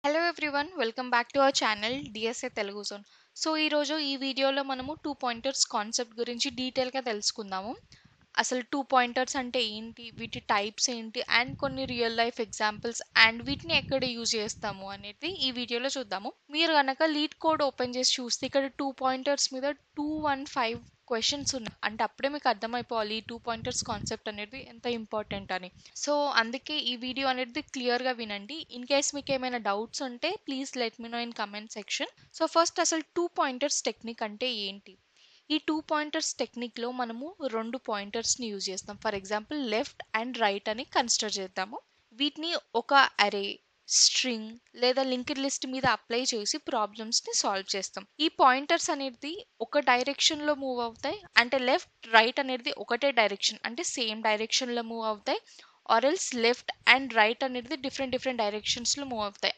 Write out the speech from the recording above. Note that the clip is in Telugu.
Hello everyone welcome back to our channel DSA Telugu zone. So ఈరోజు ఈ వీడియోలో మనము టూ పాయింటర్స్ కాన్సెప్ట్ గురించి డీటెయిల్గా తెలుసుకుందాము. అసలు టూ పాయింటర్స్ అంటే ఏంటి, వీటి టైప్స్ ఏంటి, అండ్ కొన్ని రియల్ లైఫ్ ఎగ్జాంపుల్స్ అండ్ వీటిని ఎక్కడ యూజ్ చేస్తాము అనేది ఈ వీడియోలో చూద్దాము. మీరు కనుక లీడ్ కోడ్ ఓపెన్ చేసి చూస్తే ఇక్కడ టూ పాయింటర్స్ మీద 215 క్వశ్చన్స్ ఉన్నాయి. అంటే అప్పుడే మీకు అర్థమైపోవాలి ఈ టూ పాయింటర్స్ కాన్సెప్ట్ అనేది ఎంత ఇంపార్టెంట్ అని. సో అందుకే ఈ వీడియో అనేది క్లియర్గా వినండి. ఇన్ కేస్ మీకు ఏమైనా డౌట్స్ ఉంటే please let me know in comment section. So first అసలు టూ పాయింటర్స్ టెక్నిక్ అంటే ఏంటి? ఈ టూ పాయింటర్స్ టెక్నిక్లో మనము రెండు పాయింటర్స్ని యూజ్ చేస్తాం. For example left and right అని కన్సిడర్ చేద్దాము. వీటిని ఒక అరే, స్ట్రింగ్ లేదా లింక్డ్ లిస్ట్ మీద అప్లై చేసి ప్రాబ్లమ్స్ని సాల్వ్ చేస్తాం. ఈ పాయింటర్స్ అనేది ఒక డైరెక్షన్లో మూవ్ అవుతాయి. అంటే లెఫ్ట్ రైట్ అనేది ఒకటే డైరెక్షన్, అంటే సేమ్ డైరెక్షన్లో మూవ్ అవుతాయి. Or else left and right అనేది డిఫరెంట్ డైరెక్షన్స్లో మూవ్ అవుతాయి.